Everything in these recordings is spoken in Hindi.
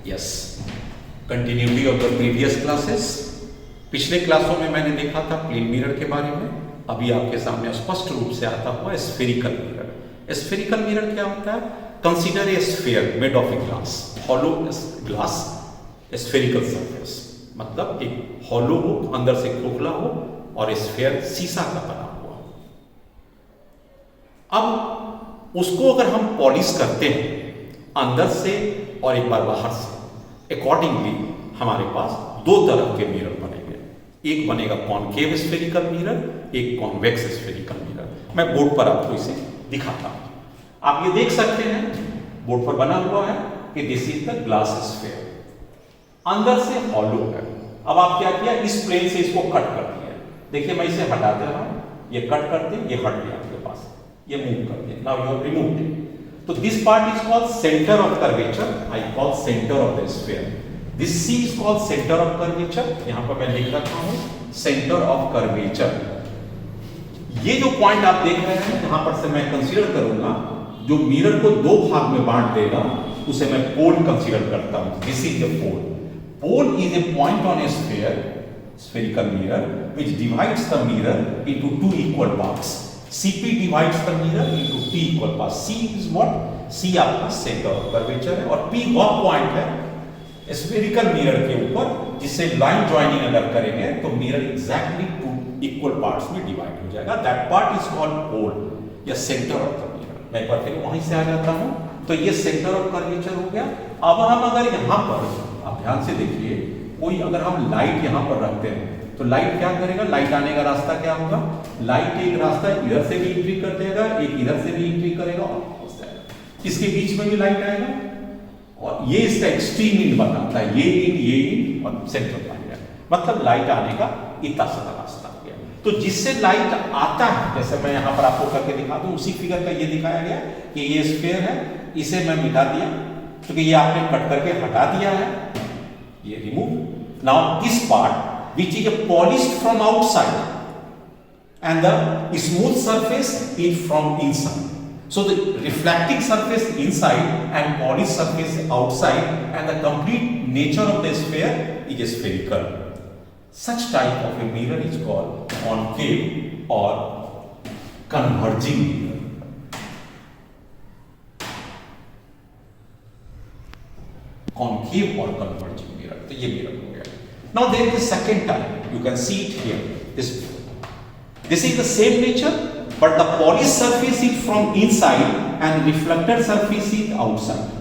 Yes, continuity of the previous classes. पिछले क्लासों में मैंने देखा था प्लेन मिरर के बारे में, अभी आपके सामने स्पष्ट रूप से आता हुआ स्फेरिकल मिरर। स्फेरिकल मिरर क्या होता है? Consider a sphere made of a glass, hollow glass, spherical surface, मतलब एक हॉलो हो, अंदर से खोखला हो, और स्फीयर शीशा का बना हुआ। अब उसको अगर हम पॉलिश करते हैं अंदर से और एक बार बाहर से, अकॉर्डिंगली हमारे पास दो तरह के मिरर बनेंगे। एक बनेगा कॉनकेव स्फेरिकल मिरर, एक कॉन्वेक्स स्फेरिकल मिरर। मैं बोर्ड पर आपको इसे दिखाता हूं। आप ये देख सकते हैं बोर्ड पर बना हुआ है कि this is the glass sphere, अंदर से हॉलो है। अब आप क्या किया, इस प्लेन से इसको कट कर दिया। देखिए मैं इसे हटा दे रहा हूं, ये कट कर दे, ये हट गया आपके पास, ये मूव कर दिया। Now you have removed it. तो this part is called centre of curvature, I call centre of the sphere. This C is called centre of curvature, यहां पर मैं लिख रखा हूं सेंटर ऑफ कर्वेचर। ये जो पॉइंट आप देख रहे हैं यहां पर से मैं कंसीडर करूंगा, जो मिरर को दो भाग में बांट देगा उसे मैं पोल कंसीडर करता हूं। This is the pole. Pole is a point on a sphere, spherical mirror, which divides the mirror into two equal parts. CP divides the mirror into t equal parts. C is what? C आपका center of curvature है, और P वह पॉइंट है spherical mirror के ऊपर जिससे लाइन ज्वाइनिंग अगर करेंगे तो mirror exactly two equal parts में डिवाइड हो जाएगा। That part is called pole या सेंटर ऑफ द मिरर। मैं एक बार फिर वहीं से आ जाता हूं, तो ये सेंटर ऑफ कर्वेचर हो गया। अब हम अगर यहां पर आप ध्यान से देखिए, कोई अगर हम लाइट यहां पर रखते हैं तो लाइट क्या करेगा, लाइट आने का रास्ता क्या होगा, लाइट एक रास्ता इधर से भी एंट्री कर देगा, एक इधर से भी एंट्री करेगा, और इसके बीच में भी लाइट आएगा, और ये इसका एक्सट्रीम इन बताता है, ये इन और सेंट्रल पॉइंट है, मतलब लाइट आने का इतना सा रास्ता हो गया। तो जिससे लाइट आता है, जैसे मैं यहां पर आपको करके दिखा दूं, उसी फिगर का ये दिखाया गया कि ये स्फीयर है, इसे मैं मिटा दिया क्योंकि ये आपने कट करके हटा दिया है, ये remove. Now this part which is polished from outside and the smooth surface is from inside. So the reflecting surface inside and polished surface outside, and the complete nature of the sphere is spherical. Such type of a mirror is called concave or converging mirror. Concave or converging mirror, तो ये mirror हो गया। Now there is a second type, you can see it here. This is the same nature, but the polished surface is from inside and reflected surface is outside.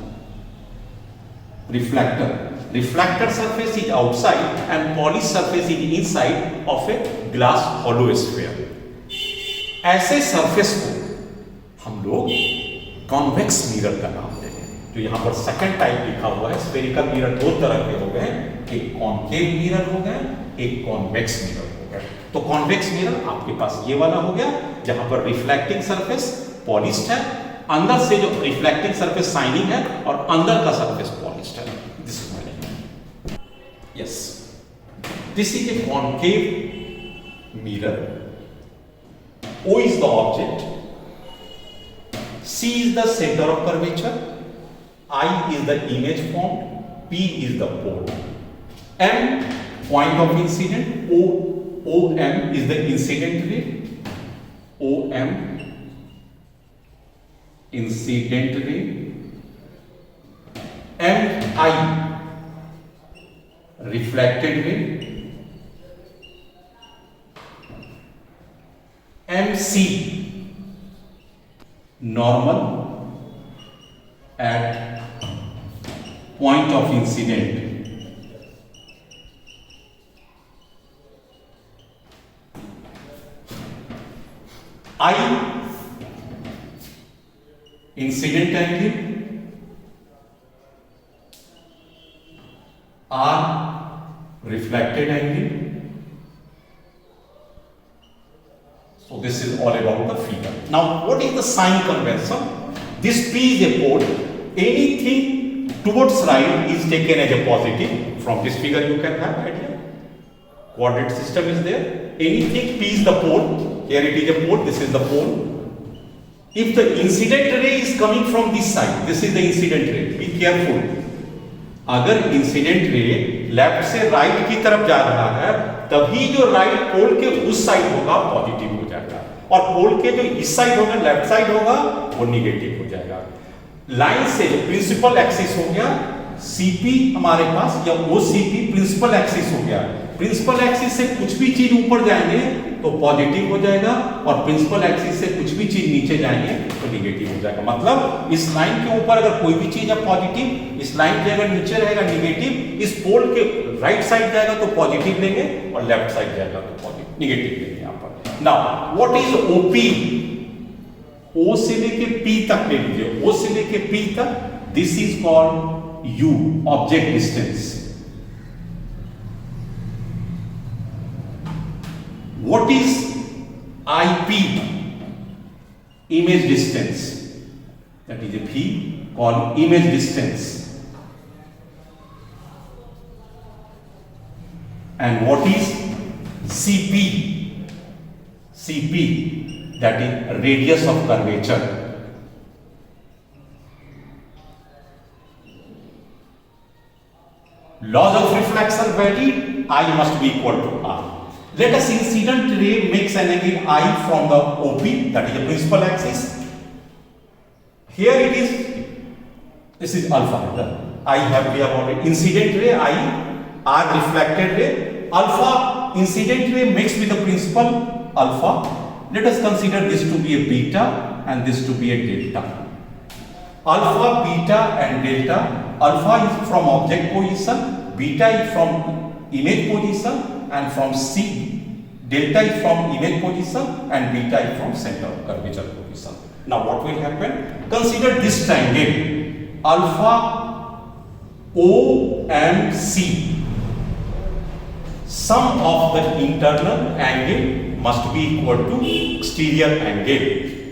Reflected surface is outside and polished surface is inside of a glass hollow sphere. ऐसे surface को हम लोग convex mirror का नाम देंगे। जो यहाँ पर सेकंड टाइप लिखा हुआ है, स्फेरिकल मिरर दो तरह के हो गए, एक कॉनकेव मिरर हो गया, एक कॉन्वेक्स मिरर हो गया। तो कॉन्वेक्स मिरर आपके पास ये वाला हो गया जहां पर रिफ्लेक्टिंग सरफेस पॉलिश्ड है, अंदर से जो रिफ्लेक्टिंग सरफेस शाइनिंग है और अंदर का सरफेस पॉलिश्ड है। This is yes, this is a concave mirror. O is the object, C is the center of curvature, I is the image formed, P is the pole, M point of incident, OM is the incident ray, OM incident ray, MI reflected ray, MC normal at point of incident, I incident angle, R reflected angle. So this is all about the figure. Now what is the sign convention? This P is a pole. Anything towards right is taken as a positive. From this figure you can have idea. Coordinate system is there. Anything P is the pole. Here it is a pole. This is the pole. If the incident ray is coming from this side, this is the incident ray. Be careful. अगर इंसिडेंट रे लेफ्ट से राइट की तरफ जा रहा है, तभी जो राइट पोल के उस साइड होगा पॉजिटिव हो जाएगा, और पोल के जो इस साइड होगा, लेफ्ट साइड होगा, वो निगेटिव हो जाएगा। लाइन से प्रिंसिपल एक्सिस हो गया सीपी हमारे पास, या ओसीपी प्रिंसिपल एक्सिस हो गया। प्रिंसिपल एक्सिस से कुछ भी चीज ऊपर जाएंगे तो पॉजिटिव हो जाएगा, और प्रिंसिपल एक्सिस से कुछ भी चीज नीचे जाएंगे तो निगेटिव हो जाएगा। मतलब इस लाइन के ऊपर अगर कोई भी चीज है पॉजिटिव, इस लाइन के अगर नीचे रहेगा निगेटिव, इस पोल के राइट साइड जाएगा तो पॉजिटिव लेंगे, और लेफ्ट साइड जाएगा तो पॉजिटिव निगेटिव लेंगे यहां पर। Now what is OP? O से लेके पी तक ले लीजिए, ओ से लेके पी तक, this is called U, object distance. What is IP? Image distance. That is a P called image distance. And what is CP? CP, that is radius of curvature. Laws of reflection valid, I must be equal to R. Let us incident ray makes an angle I from the OP, that is the principal axis. Here it is, this is alpha. I have, we have already incident ray I, R reflected ray, alpha incident ray mixed with the principal alpha. Let us consider this to be a beta and this to be a delta. Alpha, beta and delta. Alpha is from object position, beta is from image position, and from C, delta is from image position, and beta is from center of curvature position. Now what will happen? Consider this triangle, alpha OMC. Sum of the internal angle must be equal to exterior angle.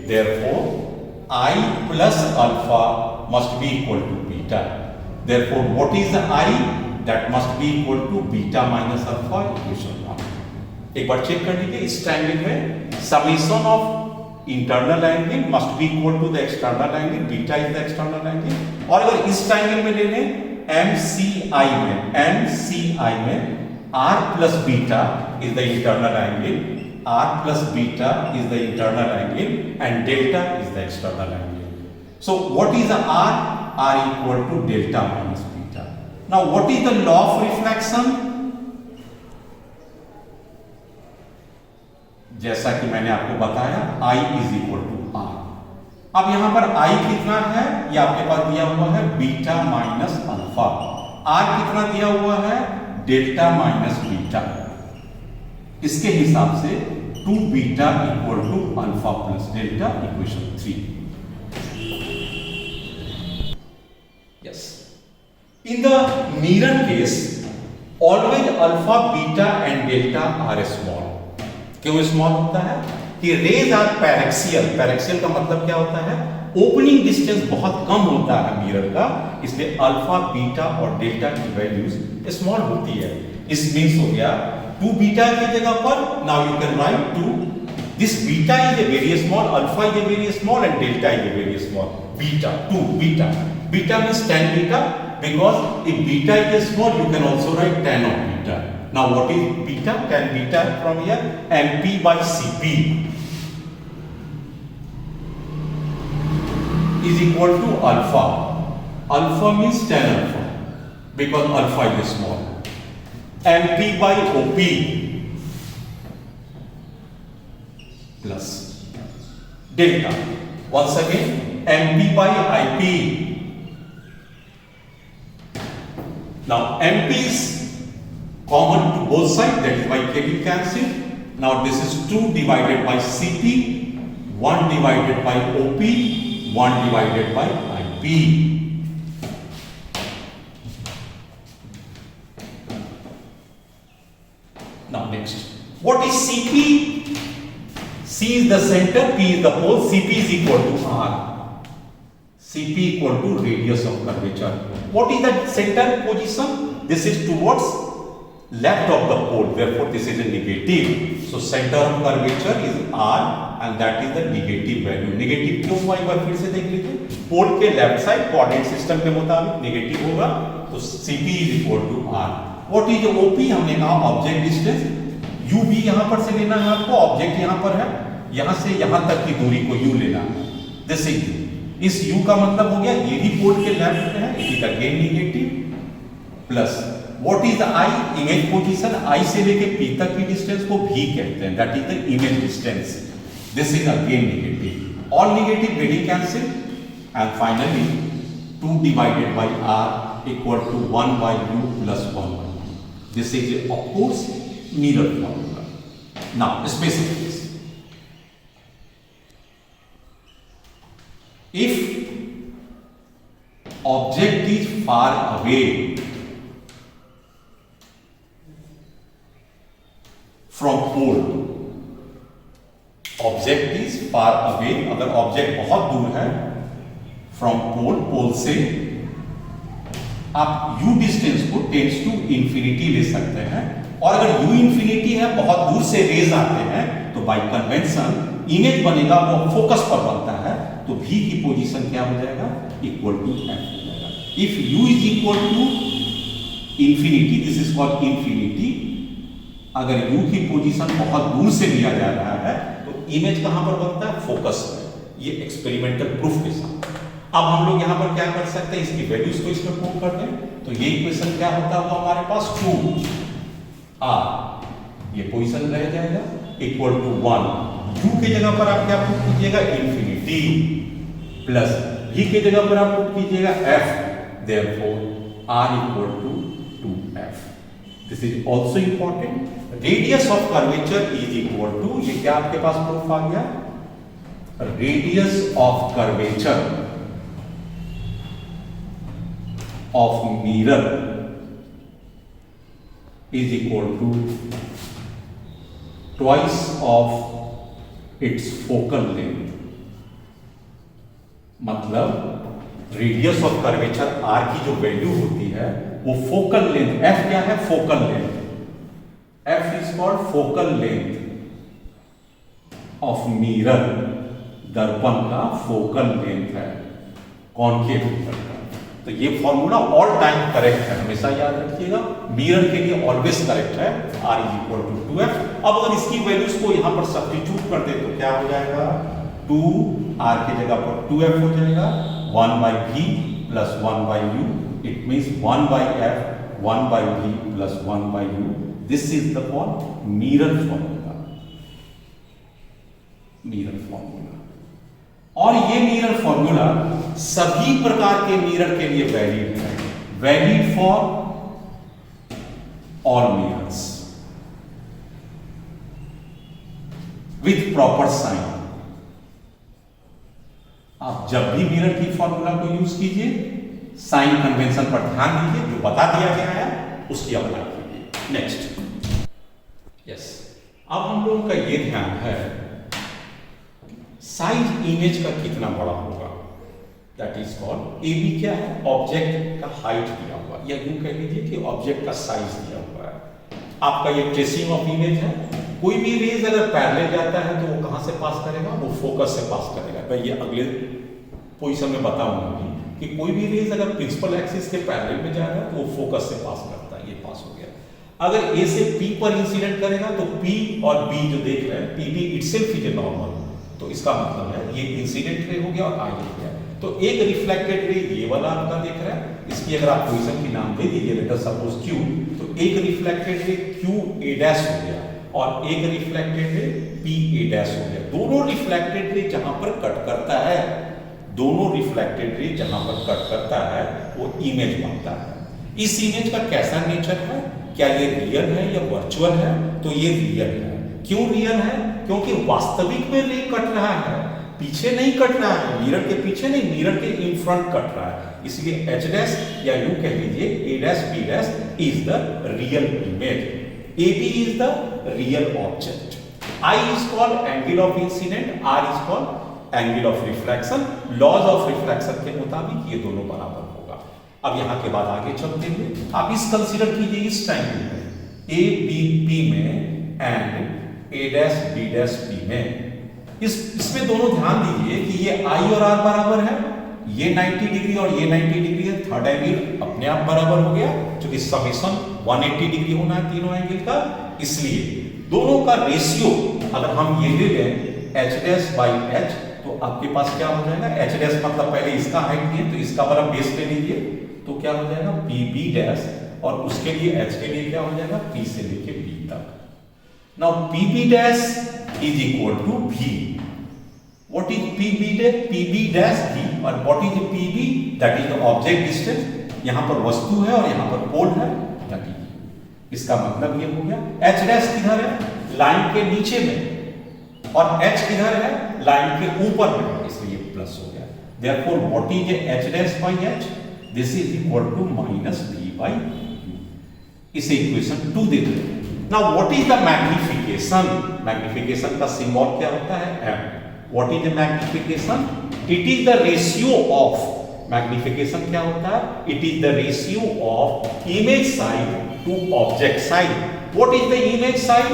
Therefore, I plus alpha must be equal to beta. Therefore, what is the I? That must be equal to beta minus alpha equation 1. एक बार चेक कर लीजिए, इस ट्रायंगल में summation of internal angle must be equal to the external angle, beta is the external angle. और अगर इस ट्रायंगल में ले लें MCI में R plus beta is the internal angle, R plus beta is the internal angle, and delta is the external angle. So what is the R? R equal to delta minus beta. Now what is the law of reflection? जैसा कि मैंने आपको बताया, I is equal to R. अब यहां पर I कितना है, ये आपके पास दिया हुआ है बीटा माइनस अल्फा। R कितना दिया हुआ है, डेल्टा माइनस बीटा। इसके हिसाब से 2 beta equal to alpha plus delta, equation 3। Yes. In the mirror case, always alpha, beta and delta are small. क्यों स्मॉल होता है? कि रेज आर पैरेक्सियल। पैरेक्सियल का मतलब क्या होता है? ओपनिंग डिस्टेंस बहुत कम होता है मिरर का, इसलिए अल्फा, बीटा और डेल्टा की वैल्यूज स्मॉल होती है। इस मीन्स हो गया 2 बीटा की जगह पर now you can write 2, this beta is a very small, alpha is a very small and delta is a very small. Beta 2 beta, beta means tan beta, because if beta is small you can also write tan of beta. Now what is beta? Tan beta from here, MP by CP is equal to alpha. Alpha means tan alpha because alpha is small. MP by OP plus delta. Once again, MP by IP. Now MP is common to both sides, that is why can be cancelled. Now this is 2 divided by CP, 1 divided by OP, 1 divided by IP. Now next, what is CP? C is the center, P is the pole, CP is equal to R. CP equal to radius of curvature. What is the center position? This is towards left of the pole, therefore this is a negative. So center of curvature is R and that is the negative value. Negative क्यों हुआ एक बार फिर से देख लीजिए। पोल के लेफ्ट साइड कोऑर्डिनेट सिस्टम के मुताबिक नेगेटिव होगा तो Cp is equal to R। What is OP? हमने कहा ऑब्जेक्ट डिस्टेंस। UV यहां पर से लेना है आपको, ऑब्जेक्ट यहां पर है, यहां से यहां तक की दूरी को U लेना है, दिस इज U। इस U का मतलब हो गया ये भी पोल के लेफ्ट में है, it is again negative, plus what is I? Image position. I से लेके P तक की डिस्टेंस को V कहते हैं, that is the image distance, this is again negative. All negative getting cancel and finally 2 divided by R equal to 1 by U plus 1 by U। This is of course mirror formula. Now specific case, if object is far away from pole, object is far away, अगर ऑब्जेक्ट बहुत दूर है फ्रॉम पोल, पोल से आप u डिस्टेंस को टेंड्स टू इंफिनिटी ले सकते हैं, और अगर u इंफिनिटी है, बहुत दूर से रेज आते हैं, तो बाय कन्वेंशन इमेज बनेगा वो फोकस पर बनता है, तो v की पोजीशन क्या हो जाएगा? इक्वल टू f हो जाएगा। If u is equal to infinity, this is called infinity, अगर u की पोजीशन बहुत दूर से लिया जा रहा है तो इमेज कहां पर बनता है? फोकस में। ये एक्सपेरिमेंटल प्रूफ के साथ। अब हम लोग यहां पर क्या कर सकते हैं? इसकी वैल्यूज को इसमें पुट कर दें, तो ये इक्वेशन क्या होता है हमारे पास? 2r, ये पोजीशन रह जाएगा, इक्वल टू 1। u के जगह पर आप क्या पुट कीजिएगा? इंफिनिटी, प्लस v के जगह पर आप पुट कीजिएगा f, therefore r equal to 2f। This is also important. Radius of curvature is equal to, ये क्या आपके पास प्रूफ आ गया? Radius of curvature of mirror is equal to twice of its focal length. मतलब रेडियस ऑफ कर्वेचर r की जो वैल्यू होती है वो फोकल लेंथ, f क्या है? Focal length, f is called focal length of mirror, दर्पण का फोकल लेंथ है कॉनकेव मिरर का। तो ये फॉर्मूला ऑल टाइम करेक्ट है, हमेशा याद रखिएगा, मिरर के लिए ऑलवेज करेक्ट है, r is equal to 2f। अब अगर इसकी वैल्यूज को यहां पर सब्स्टिट्यूट कर दे तो क्या हो जाएगा? 2r की जगह पर 2f हो जाएगा, 1 by v plus 1 by u, it means 1 by f, 1 by v plus 1 by u. This is the called mirror formula, mirror formula। और ये मिरर फॉर्मूला सभी प्रकार के मिरर के लिए वैलिड है, valid for all mirrors with proper sign. आप जब भी मिरर की फॉर्मूला को यूज कीजिए, साइन कन्वेंशन पर ध्यान दीजिए, जो बता दिया गया है उसकी अप्लाई कीजिए। नेक्स्ट, यस, अब हम लोगों का ये ध्यान है साइज इमेज का कितना बड़ा होगा, दैट इज कॉल्ड AB क्या है? ऑब्जेक्ट का हाइट दिया हुआ, या यूं कह लीजिए कि ऑब्जेक्ट का साइज दिया हुआ है। आपका ये ट्रेसिंग ऑफ इमेज है, कोई भी रेज अगर पैरेलल जाता है तो वो कहां से पास करेगा? वो फोकस से पास करेगा। मैं ये अगले पोजीशन में बताऊंगा कि कोई भी रेज अगर प्रिंसिपल एक्सिस के पैरेलल में जाएगा तो वो फोकस से पास करता है, ये पास हो गया। अगर A से P पर इंसिडेंट करेगा तो P और B जो देख रहे हैं, PB itself is a normal, तो इसका मतलब है ये इंसिडेंट रे हो गया और I हो गया। तो एक रिफ्लेक्टेड रे ये वाला आपका देख रहा है, इसकी अगर आप पोजीशन की नाम दे दीजिए, लेट अस सपोज Q, तो एक रिफ्लेक्टेड रे QA' हो गया और एक रिफ्लेक्टेड रे PA' हो गया। दोनों रिफ्लेक्टेड रे जहां पर कट करता है, दोनों रिफ्लेक्टेड रे जहां पर कट करता है वो इमेज बनता है। इस इमेज का कैसा नेचर है? क्या ये रियल है या वर्चुअल है? तो ये रियल है। क्यों रियल है? क्योंकि वास्तविक में रे कट रहा है, पीछे नहीं कट रहा है, मिरर के पीछे नहीं, मिरर के इन फ्रंट कट रहा है। इसलिए H' या यूं कह लीजिए A', B' is the real image, AB is the real object, I is called angle of incidence, R is called angle of reflection. Laws of reflection के मुताबिक ये दोनों बराबर होगा। अब यहां के बाद आगे चलते हुए आप इस कंसीडर कीजिए, इस ट्रायंगल में ABP में एंड A', B', B में इसमें दोनों ध्यान दीजिए कि ये I और R बराबर है, ये 90 डिग्री और ये 90 डिग्री है, थर्ड एंगल अपने आप बराबर हो गया, क्योंकि समेशन 180 डिग्री होना है तीनों एंगल का, इसलिए दोनों का रेशियो अगर हम ये ले लें h डैश बाई h, तो आपके पास क्या हो जाएगा, h डैश मतलब पहले इसका हाइट दिए तो इसका बड़ा बेस ले लीजिए, तो क्या हो जाएगा pb डैश, और उसके लिए h के लिए क्या हो जाएगा p से लेके b तक। Now pb dash is equal to v। What is pb dash? pb dash v, और what is pb? That is the object distance। यहां पर वस्तु है और यहां पर पोल है, that is। इसका मतलब ये हो गया h डैश किधर है, लाइन के नीचे में, और h किधर है, लाइन के ऊपर में, इसलिए प्लस हो गया। Therefore what is h dash by h? This is equal to minus v by u। इसे इक्वेशन 2 देते हैं। Now what is the magnification? Magnification का सिंबल क्या होता है, m। What is the magnification? It is the ratio of, magnification क्या होता है, it is the ratio of image side to object side। What is the image side?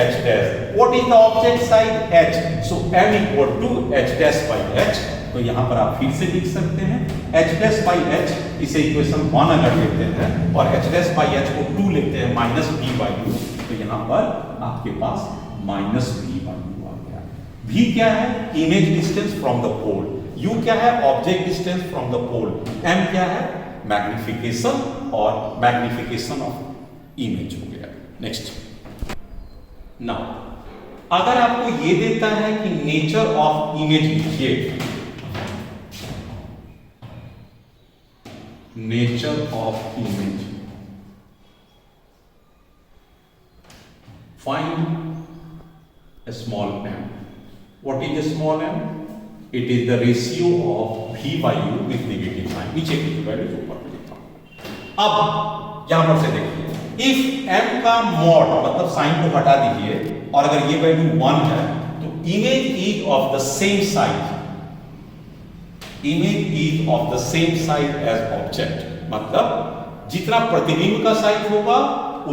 h dash। What is the object side? h। So m equal to h dash by h। तो यहां पर आप फिर से लिख सकते हैं h dash by h, इसे इक्वेशन 1 अगर लेते हैं और h dash by h को 2 लेते हैं माइनस v by u, तो यहां पर आपके पास माइनस v by u आ गया। v क्या है, image distance from the pole, u क्या है, object distance from the pole, m क्या है, मैग्निफिकेशन और मैग्निफिकेशन ऑफ इमेज हो गया। नेक्स्ट, नाउ अगर आपको ये देता है कि नेचर ऑफ इमेज लिखिए, nature of image, find small m। What is a small m? It is the ratio of v by u with negative sign। नीचे की वैल्यू ऊपर में लिखता हूं। अब यहां पर से देखिए, इफ m का मॉड मतलब साइन को हटा दीजिए और अगर ये वैल्यू 1 है तो image is of the same size, image is of the same size as object, मतलब जितना प्रतिबिंब का साइज होगा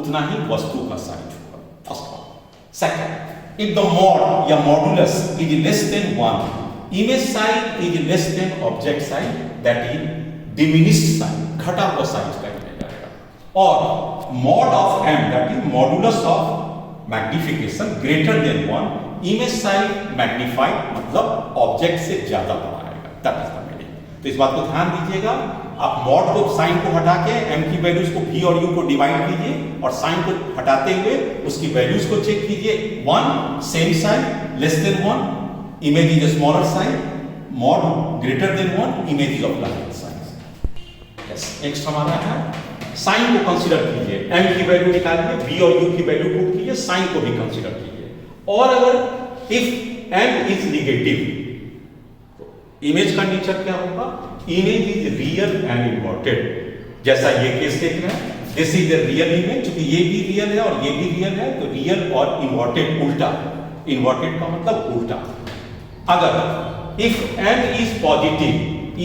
उतना ही वस्तु का साइज होगा। First one. Second, if the mod या modulus is less than 1, image size is less than object size, that is diminished size, घटा हुआ साइज का इमेज आएगा। और mod of m, that is modulus of magnification greater than 1, image size magnified मतलब ऑब्जेक्ट से ज्यादा बड़ा आएगा। that is the meaning। तो इस बात को ध्यान दीजिएगा, आप मॉड को साइन को हटा के m की वैल्यूज को v और u को डिवाइड कीजिए और साइन को हटाते हुए उसकी वैल्यूज को चेक कीजिए। 1 same size, less than 1 image is smaller size, mod greater than 1 image is of larger size. Yes, next हमारा है साइन को कंसीडर कीजिए, m की वैल्यू निकालिए, v और u की वैल्यू पुट कीजिए, साइन को भी कंसीडर कीजिए। और अगर if m is negative, image का नेचर क्या होगा, image is real and inverted. जैसा ये केस देख रहे हैं, this is the real image, क्योंकि ये भी रियल है और ये भी रियल है, तो रियल और इन्वर्टेड उल्टा, इन्वर्टेड का मतलब उल्टा। अगर if m is positive,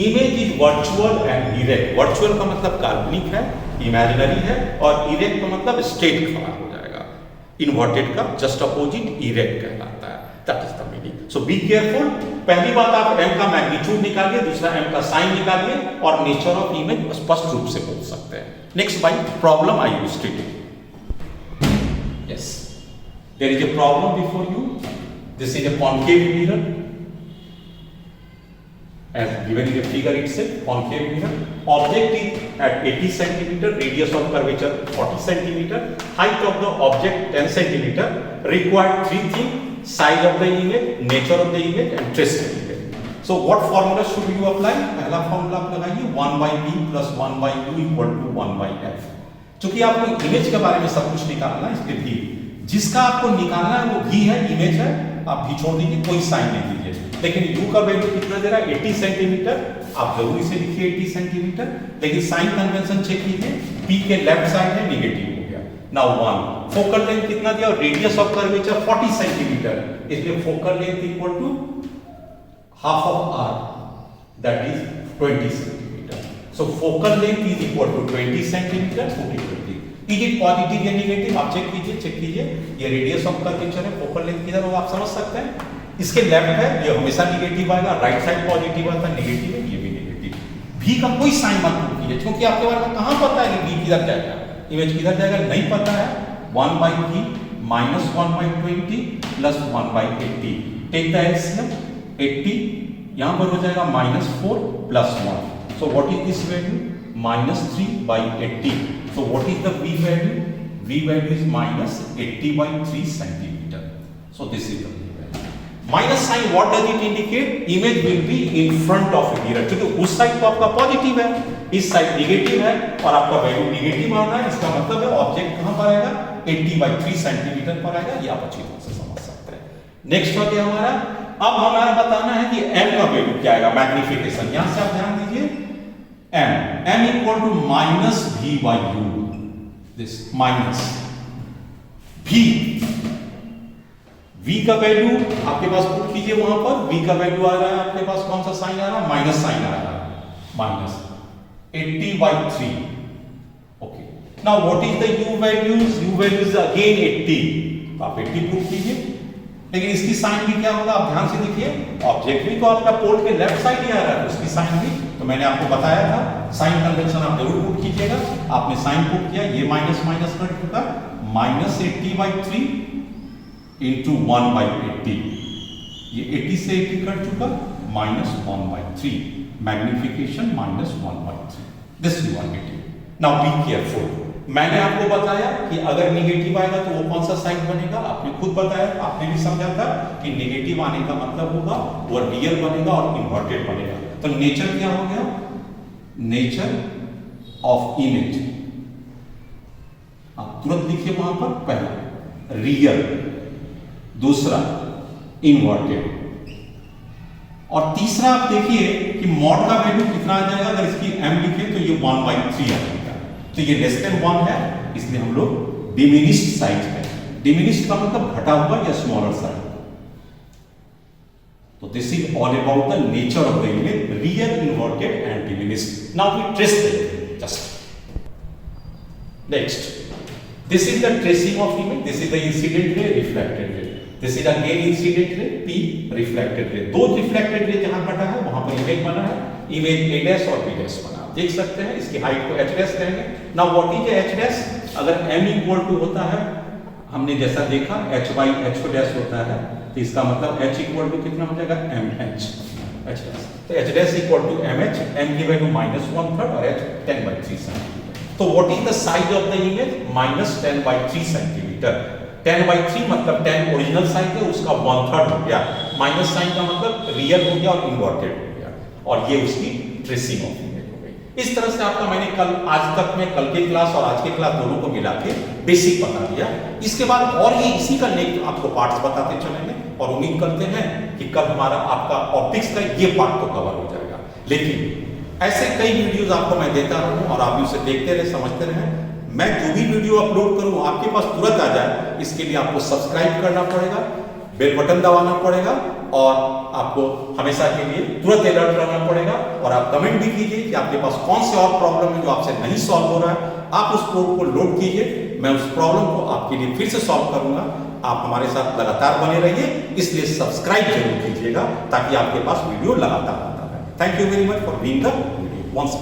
image is virtual and erect. Virtual का मतलब काल्पनिक है, इमेजिनरी है, और इरेक्ट का मतलब स्ट्रेट खड़ा हो जाएगा। इन्वर्टेड का जस्ट अपोजिट इरेक्ट कहलाता है। That is the meaning. So be careful. पहली बात, आप m का मैग्नीट्यूड निकालिए, दूसरा m का साइन निकालिए और नेचर ऑफ इमेज स्पष्ट रूप से बोल सकते हैं। Next by problem I will state it. Yes, there is a problem before you. This is a concave mirror as given in the figure itself, concave mirror. Object is at 80 centimeter, radius of curvature 40 centimeter, height of the object 10 centimeter. Required three things: size of the image, nature of the image, and trace of the image. So what formula should you apply? पहला फॉर्मूला आप लगाइए 1 by b plus 1 by u equal to 1 by f। क्योंकि आपको इमेज के बारे में सब कुछ निकालना है, इसलिए भी जिसका आपको निकालना है वो भी है, इमेज है, आप भी छोड़ दीजिए, कोई साइन नहीं दीजिए। लेकिन u का वैल्यू कितना दे रहा है, 80 सेंटीमीटर, आप जरूर इसे लिखिए 80 सेंटीमीटर, लेकिन साइन कन्वेंशन चेक कीजिए, p के लेफ्ट साइड है, नेगेटिव हो गया। नाउ 1 फोकल लेंथ कितना दिया, और रेडियस ऑफ कर्वेचर 40 सेंटीमीटर, इसलिए focal length equal to half of r, that is 20 centimetre. So focal length is equal to 20 centimetre, 20। Is it positive या नेगेटिव, आप चेक कीजिए, ये रेडियस ऑफ कर्वेचर है, फोकल लेंथ किधर होगा आप समझ सकते हैं, इसके लेफ्ट है, ये हमेशा निगेटिव आएगा, राइट साइड पॉजिटिव आता है, नेगेटिव है, ये भी नेगेटिव। भी का कोई साइन मत पुट कीजिए, क्योंकि आपके बारे में कहाँ पता है कि भी किधर जाएगा, इमेज किधर जाएगा नहीं पता है। 1/3 minus 1/20 plus 1/80, take the LCM, 80 यहां पर हो जाएगा -4 plus 1, so what is this value, -3/80। So what is the v value, v value is -80/3 centimetre. So this is the minus sign, what does it indicate, image will be in front of mirror, क्योंकि उस साइड तो आपका पॉजिटिव है, इस साइड नेगेटिव है और आपका वैल्यू नेगेटिव आ रहा है, इसका मतलब है ऑब्जेक्ट कहां पर आएगा, 80/3 सेंटीमीटर पर आएगा, ये आप अच्छी तरह से समझ सकते हैं। नेक्स्ट हो गया हमारा, अब हमारा बताना है कि m का वैल्यू क्या आएगा, मैग्निफिकेशन, यहां से आप ध्यान दीजिए, m equal to -v/u, this minus v का वैल्यू आपके पास पुट कीजिए, वहां पर v का वैल्यू आ रहा है आपके पास, कौन सा साइन आ रहा है, माइनस साइन आ रहा है, minus 80/3। Okay, now what is the u values, u value is again 80, तो आप 80 पुट कीजिए, लेकिन इसकी साइन भी क्या होगा, आप ध्यान से देखिए, ऑब्जेक्ट भी तो आपका पोल के लेफ्ट साइड ही आ रहा है, उसकी साइन भी तो मैंने आपको बताया था, साइन कन्वेंशन आप जरूर पुट कीजिएगा। आपने साइन पुट किया, ये माइनस माइनस कट चुका, -80/3 इंटू 1/80, ये 80 से 80 कट चुका, -1/3, magnification -1/3, this is 180। Now be careful, मैंने आपको बताया कि अगर निगेटिव आएगा तो वो कौन सा साइन बनेगा, आपने खुद बताया, आपने भी समझा था कि निगेटिव आने का मतलब होगा वो रियल बनेगा और इन्वर्टेड बनेगा। तो नेचर क्या हो गया, नेचर ऑफ इमेज, आप तुरंत लिखिए वहां पर, पहला रियल, दूसरा इन्वर्टेड, और तीसरा आप देखिए कि मॉड का वैल्यू कितना आ जाएगा, अगर इसकी m लिखे तो ये 1/3 आ जाएगा, तो ये लेस देन 1 है, इसलिए हम लोग डिमिनिश्ड साइज है, डिमिनिश्ड का मतलब घटा हुआ या स्मॉलर साइज। तो this is all about the nature of the image, real, inverted and diminished. Now we trace the just next, this is the tracing of image, this is the incident ray, refracted ray, this is again incident ray, p reflected ray, दो reflected ray जहां कटा है वहां पर इमेज बना है, इमेज a डैश और b डैश बना, देख सकते हैं, इसकी हाइट को h डैश कहेंगे। Now what is h dash, अगर m इक्वल टू होता है, हमने जैसा देखा h/h डैश होता है, तो इसका मतलब h इक्वल टू कितना हो जाएगा, mh, h डैश, तो h dash equal to mh, m की वैल्यू -1/3 और h 10/3 सेंटीमीटर। तो what is the size of the image, -10/3 centimetre, 10/3 मतलब 10 ओरिजिनल साइज है, उसका 1/3 हो गया, माइनस साइन का मतलब रियल हो गया और इन्वर्टेड हो गया, और ये उसकी ट्रेसिंग ऑफ इमेज हो गई। इस तरह से आपका मैंने आज तक में कल की क्लास और आज की क्लास दोनों को मिला के बेसिक बता दिया। इसके बाद और ये इसी का नेक्स्ट आपको पार्ट्स बताते चलेंगे, और उम्मीद करते हैं कि कल हमारा आपका ऑप्टिक्स का ये पार्ट तो कवर हो जाएगा। लेकिन ऐसे कई वीडियोस आपको मैं देता रहूं और आप उसे देखते रहे, समझते रहे। मैं जो भी वीडियो अपलोड करूं आपके पास तुरंत आ जाए, इसके लिए आपको सब्सक्राइब करना पड़ेगा, बेल बटन दबाना पड़ेगा, और आपको हमेशा के लिए तुरंत अलर्ट रहना पड़ेगा। और आप कमेंट भी कीजिए कि आपके पास कौन से और प्रॉब्लम है जो आपसे नहीं सॉल्व हो रहा है, आप उस कोड को लोड कीजिए, मैं उस प्रॉब्लम को आपके लिए फिर से सॉल्व करूंगा। आप हमारे साथ लगातार बने रहिए, इसलिए सब्सक्राइब जरूर कीजिएगा ताकि आपके पास वीडियो लगातार आता रहे। Thank you very much for being the video once.